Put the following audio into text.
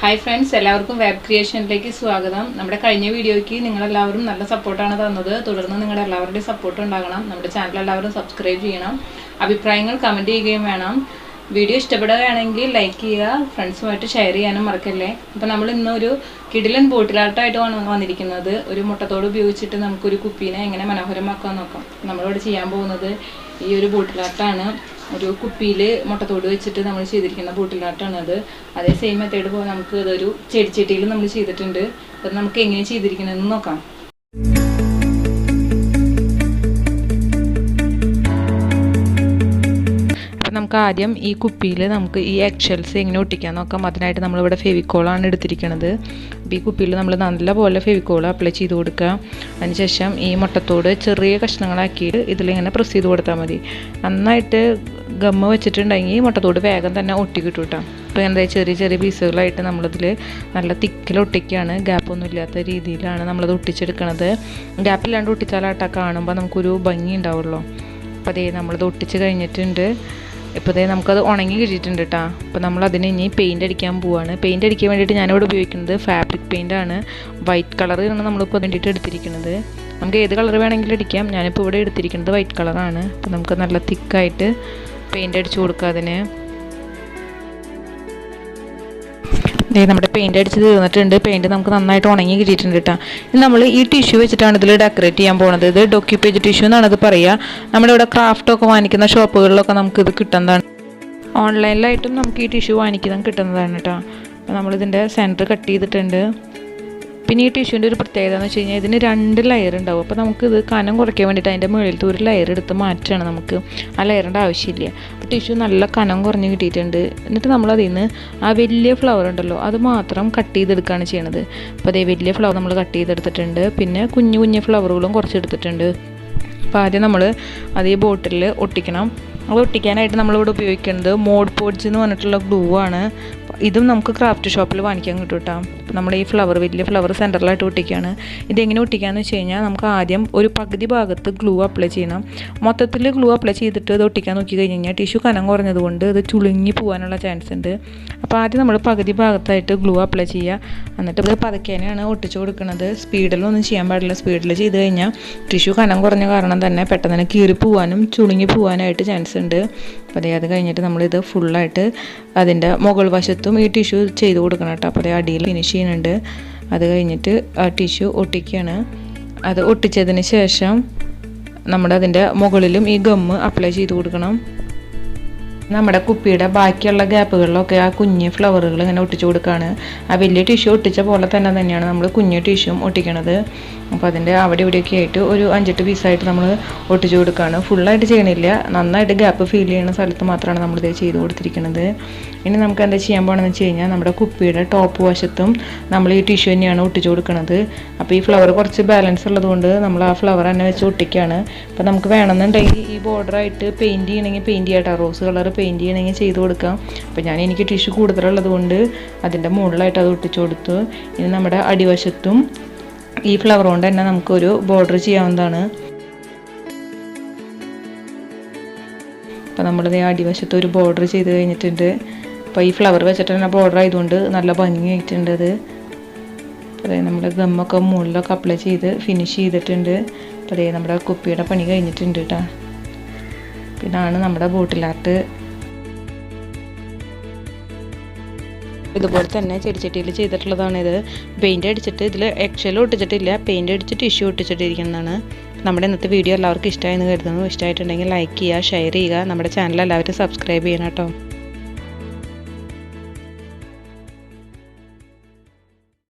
Hi friends, എല്ലാവർക്കും web ക്രിയേഷനിലേക്ക് സ്വാഗതം. നമ്മുടെ കഴിഞ്ഞ വീഡിയോയ്ക്ക് നിങ്ങൾ എല്ലാവരും നല്ല സപ്പോർട്ടാണ് തന്നത്. തുടർന്ന് നിങ്ങളുടെ എല്ലാവരുടെയും സപ്പോർട്ട് ഉണ്ടാകണം. നമ്മുടെ ചാനൽ എല്ലാവരും സബ്സ്ക്രൈബ് ചെയ്യണം. അഭിപ്രായങ്ങൾ കമന്റ് ചെയ്യുകയും വേണം. വീഡിയോ ഇഷ്ടപ്പെടുകയാണെങ്കിൽ ലൈക്ക് ചെയ്യുക, ഫ്രണ്ട്സുമായിട്ട് ഷെയർ ചെയ്യാനും മറക്കല്ലേ. അപ്പോൾ നമ്മൾ ഇന്ന് ഒരു കിടിലൻ ബോട്ടിലാർട്ടായിട്ട് വന്നിരിക്കുന്നത്. ഒരു മുട്ടത്തോട് ഉപയോഗിച്ചിട്ട് നമുക്കൊരു കുപ്പീനെ എങ്ങനെ മനോഹരമാക്കാൻ നോക്കാം. നമ്മളിവിടെ ചെയ്യാൻ പോകുന്നത് ഈ ഒരു ബോട്ടിലാർട്ടാണ്. ഒരു കുപ്പിയിൽ മുട്ടത്തോട് വെച്ചിട്ട് നമ്മൾ ചെയ്തിരിക്കുന്ന ബോട്ടിലാർട്ടാണത്. അതേ സെയിം മെത്തേഡ് പോലെ നമുക്ക് ഇതൊരു ചെടിച്ചട്ടിയിൽ നമ്മൾ ചെയ്തിട്ടുണ്ട്. അത് നമുക്ക് എങ്ങനെ ചെയ്തിരിക്കണമെന്ന് നോക്കാം. നമുക്ക് ആദ്യം ഈ കുപ്പിയിൽ നമുക്ക് ഈ എഗ്ഷെൽസ് എങ്ങനെ ഒട്ടിക്കാൻ നോക്കാം. അതിനായിട്ട് നമ്മളിവിടെ ഫെവിക്കോളാണ് എടുത്തിരിക്കുന്നത്. അപ്പോൾ ഈ കുപ്പിയിൽ നമ്മൾ നല്ലപോലെ ഫെവിക്കോൾ അപ്ലൈ ചെയ്ത് കൊടുക്കുക. അതിനുശേഷം ഈ മുട്ടത്തോട് ചെറിയ കഷ്ണങ്ങളാക്കിയിട്ട് ഇതിലിങ്ങനെ പ്രസ് ചെയ്ത് കൊടുത്താൽ മതി. നന്നായിട്ട് ഗമ്മ വെച്ചിട്ടുണ്ടെങ്കിൽ മുട്ടത്തോട് വേഗം തന്നെ ഒട്ടി കിട്ടും കേട്ടോ. അപ്പോൾ എന്താ ചെറിയ ചെറിയ പീസുകളായിട്ട് നമ്മളതിൽ നല്ല തിക്കിൽ ഒട്ടിക്കുകയാണ്. ഗ്യാപ്പൊന്നും ഇല്ലാത്ത രീതിയിലാണ് നമ്മളത് ഒട്ടിച്ചെടുക്കുന്നത്. ഗ്യാപ്പില്ലാണ്ട് ഒട്ടിച്ചാലാട്ടാ കാണുമ്പോൾ നമുക്കൊരു ഭംഗി ഉണ്ടാവുള്ളൂ. അപ്പോൾ അതേ നമ്മളത് ഒട്ടിച്ച് കഴിഞ്ഞിട്ടുണ്ട്. ഇപ്പോൾ അതേ നമുക്കത് ഉണങ്ങി കിട്ടിയിട്ടുണ്ട് കേട്ടോ. അപ്പോൾ നമ്മളതിന് ഇനി പെയിൻ്റ് അടിക്കാൻ പോവുകയാണ്. പെയിൻ്റ് അടിക്കാൻ വേണ്ടിയിട്ട് ഞാനിവിടെ ഉപയോഗിക്കുന്നത് ഫാബ്രിക് പെയിൻ്റാണ്. വൈറ്റ് കളറാണ് നമ്മളിപ്പോൾ വേണ്ടിയിട്ട് എടുത്തിരിക്കുന്നത്. നമുക്ക് ഏത് കളർ വേണമെങ്കിലും അടിക്കാം. ഞാനിപ്പോൾ ഇവിടെ എടുത്തിരിക്കുന്നത് വൈറ്റ് കളറാണ്. അപ്പോൾ നമുക്ക് നല്ല തിക്കായിട്ട് പെയിൻ്റ് അടിച്ചു കൊടുക്കുക അതിന്. നമ്മുടെ പെയിൻ്റ് അടിച്ച് തീർന്നിട്ടുണ്ട്. പെയിൻറ്റ് നമുക്ക് നന്നായിട്ട് ഉണങ്ങി കിട്ടിയിട്ടുണ്ട് കേട്ടോ. ഇനി നമ്മൾ ഈ ടിഷ്യൂ വെച്ചിട്ടാണ് ഇതിൽ ഡെക്കറേറ്റ് ചെയ്യാൻ പോകുന്നത്. ഇത് ഡോക്യുപേജ് ടിഷ്യൂ എന്നാണ് ഇത് പറയുക. നമ്മുടെ ഇവിടെ ക്രാഫ്റ്റൊക്കെ വാങ്ങിക്കുന്ന ഷോപ്പുകളിലൊക്കെ നമുക്കിത് കിട്ടുന്നതാണ്. ഓൺലൈനിലായിട്ടും നമുക്ക് ഈ ടിഷ്യൂ വാങ്ങിക്കാൻ കിട്ടുന്നതാണ് കേട്ടോ. അപ്പോൾ നമ്മളിതിൻ്റെ സെൻറ്റർ കട്ട് ചെയ്തിട്ടുണ്ട്. പിന്നെ ഈ ടിഷ്യൂൻ്റെ ഒരു പ്രത്യേകത എന്ന് വെച്ച് കഴിഞ്ഞാൽ ഇതിന് 2 ലെയർ ഉണ്ടാവും. അപ്പോൾ നമുക്കിത് കനം കുറയ്ക്കാൻ വേണ്ടിയിട്ട് അതിൻ്റെ മുകളിലത്തെ ഒരു ലെയർ എടുത്ത് മാറ്റുകയാണ്. നമുക്ക് ആ ലെയറിൻ്റെ ആവശ്യമില്ല. അപ്പോൾ ടിഷ്യൂ നല്ല കനം കുറഞ്ഞ് കിട്ടിയിട്ടുണ്ട്. എന്നിട്ട് നമ്മളതിൽ നിന്ന് ആ വലിയ ഫ്ലവർ ഉണ്ടല്ലോ അത് മാത്രം കട്ട് ചെയ്തെടുക്കുകയാണ് ചെയ്യണത്. അപ്പോൾ അതേ വലിയ ഫ്ലവർ നമ്മൾ കട്ട് ചെയ്തെടുത്തിട്ടുണ്ട്. പിന്നെ കുഞ്ഞു കുഞ്ഞു ഫ്ലവറുകളും കുറച്ചെടുത്തിട്ടുണ്ട്. അപ്പോൾ ആദ്യം നമ്മൾ അതേ ബോട്ടിലിൽ ഒട്ടിക്കണം. അത് ഒട്ടിക്കാനായിട്ട് നമ്മളിവിടെ ഉപയോഗിക്കുന്നത് podge എന്ന് പറഞ്ഞിട്ടുള്ള ഗ്ലൂ ആണ്. ഇതും നമുക്ക് ക്രാഫ്റ്റ് ഷോപ്പിൽ വാങ്ങിക്കാൻ കിട്ടും കേട്ടോ. നമ്മൾ ഈ വലിയ ഫ്ലവർ സെൻറ്ററിലായിട്ട് ഒട്ടിക്കുകയാണ്. ഇതെങ്ങനെ ഒട്ടിക്കാമെന്ന് വെച്ച് കഴിഞ്ഞാൽ നമുക്ക് ആദ്യം ഒരു പകുതി ഭാഗത്ത് ഗ്ലൂ അപ്ലൈ ചെയ്യണം. മൊത്തത്തിൽ ഗ്ലൂ അപ്ലൈ ചെയ്തിട്ട് ഇത് ഒട്ടിക്കാൻ നോക്കി കഴിഞ്ഞ് കഴിഞ്ഞാൽ ടിഷ്യൂ കനം കുറഞ്ഞതുകൊണ്ട് ഇത് ചുളുങ്ങി പോകാനുള്ള ചാൻസ് ഉണ്ട്. അപ്പോൾ ആദ്യം നമ്മൾ പകുതി ഭാഗത്തായിട്ട് ഗ്ലൂ അപ്ലൈ ചെയ്യുക. എന്നിട്ട് ഇത് പതുക്കേനെയാണ് ഒട്ടിച്ച് കൊടുക്കുന്നത്. സ്പീഡിലൊന്നും ചെയ്യാൻ പാടില്ല. സ്പീഡിൽ ചെയ്ത് കഴിഞ്ഞാൽ ടിഷ്യൂ കനം കുറഞ്ഞ കാരണം തന്നെ പെട്ടെന്ന് തന്നെ കീറി പോകാനും ചുളുങ്ങി പോകാനായിട്ട് ചാൻസ് ഉണ്ട്. അപ്പോൾ അത് കഴിഞ്ഞിട്ട് നമ്മളിത് ഫുള്ളായിട്ട് അതിൻ്റെ മുകൾ വശത്തും ഈ ടിഷ്യൂ ചെയ്ത് കൊടുക്കണം കേട്ടോ. അപ്പോൾ അടിയിൽ ഫിനിഷ് ചെയ്യുന്നുണ്ട്. അത് കഴിഞ്ഞിട്ട് ആ ടിഷ്യൂ ഒട്ടിക്കുകയാണ്. അത് ഒട്ടിച്ചതിന് ശേഷം അതിൻ്റെ മുകളിലും ഈ ഗമ്മ് അപ്ലൈ ചെയ്ത് കൊടുക്കണം. നമ്മുടെ കുപ്പിയുടെ ബാക്കിയുള്ള ഗ്യാപ്പുകളിലൊക്കെ ആ കുഞ്ഞ് ഫ്ലവറുകൾ ഇങ്ങനെ ഒട്ടിച്ചു കൊടുക്കുകയാണ്. ആ വലിയ ടിഷ്യൂ ഒട്ടിച്ച പോലെ തന്നെയാണ് നമ്മൾ കുഞ്ഞു ടിഷ്യൂം ഒട്ടിക്കണത്. അപ്പോൾ അതിൻ്റെ അവിടെ ഇവിടെയൊക്കെ ആയിട്ട് ഒരു 5-8 പീസായിട്ട് നമ്മൾ ഒട്ടിച്ചു കൊടുക്കുകയാണ്. ഫുള്ളായിട്ട് ചെയ്യണില്ല. നന്നായിട്ട് ഗ്യാപ്പ് ഫീൽ ചെയ്യുന്ന സ്ഥലത്ത് മാത്രമാണ് നമ്മളിത് ചെയ്ത് കൊടുത്തിരിക്കുന്നത്. ഇനി നമുക്ക് എന്താ ചെയ്യാൻ പോകണമെന്ന് വെച്ച് കഴിഞ്ഞാൽ നമ്മുടെ കുപ്പിയുടെ ടോപ്പ് വശത്തും നമ്മൾ ഈ ടിഷ്യൂ തന്നെയാണ് ഒട്ടിച്ചു കൊടുക്കുന്നത്. അപ്പോൾ ഈ ഫ്ലവർ കുറച്ച് ബാലൻസ് ഉള്ളതുകൊണ്ട് നമ്മൾ ആ ഫ്ലവർ തന്നെ വെച്ച് ഒട്ടിക്കുകയാണ്. അപ്പോൾ നമുക്ക് വേണമെന്നുണ്ടെങ്കിൽ ഈ ബോർഡറായിട്ട് പെയിൻറ്റ് ചെയ്യണമെങ്കിൽ പെയിൻറ്റ് ചെയ്യാട്ടോ. റോസ് കളർ പെയിൻറ്റ് ചെയ്യണമെങ്കിൽ ചെയ്ത് കൊടുക്കാം. അപ്പോൾ എനിക്ക് ടിഷ്യൂ കൂടുതലുള്ളത് കൊണ്ട് അതിൻ്റെ മുകളിലായിട്ട് അത് ഒട്ടിച്ചു കൊടുത്തു. ഇനി നമ്മുടെ അടിവശത്തും ഈ ഫ്ലവർ കൊണ്ട് തന്നെ നമുക്കൊരു ബോർഡർ ചെയ്യാവുന്നതാണ്. അപ്പോൾ നമ്മളിത് അടിവശത്ത് ഒരു ബോർഡർ ചെയ്ത് കഴിഞ്ഞിട്ടുണ്ട്. അപ്പോൾ ഈ ഫ്ലവർ വെച്ചിട്ട് തന്നെ ബോർഡർ ആയതുകൊണ്ട് നല്ല ഭംഗിയായിട്ടുണ്ട് അത്. അതായത് നമ്മുടെ ഗമ്മൊക്കെ മുകളിലൊക്കെ അപ്ലൈ ചെയ്ത് ഫിനിഷ് ചെയ്തിട്ടുണ്ട്. അപ്പോൾ അതേ നമ്മുടെ കുപ്പിയുടെ പണി കഴിഞ്ഞിട്ടുണ്ട് കേട്ടോ. ഇതാണ് നമ്മുടെ ബോട്ടിലാർട്ട്. ഇതുപോലെ തന്നെ ചെടിച്ചട്ടിയിൽ ചെയ്തിട്ടുള്ളതാണിത്. പെയിൻറ്റ് അടിച്ചിട്ട് ഇതിൽ എക്സൽ ഒട്ടിച്ചിട്ടില്ല. പെയിൻറ്റ് അടിച്ച് ടിഷ്യൂ ഒട്ടിച്ചിട്ടിരിക്കുന്നതാണ്. നമ്മുടെ ഇന്നത്തെ വീഡിയോ എല്ലാവർക്കും ഇഷ്ടമായെന്ന് കരുതുന്നു. ഇഷ്ടമായിട്ടുണ്ടെങ്കിൽ ലൈക്ക് ചെയ്യുക, ഷെയർ ചെയ്യുക. നമ്മുടെ ചാനൽ എല്ലാവരും സബ്സ്ക്രൈബ് ചെയ്യണം കേട്ടോ.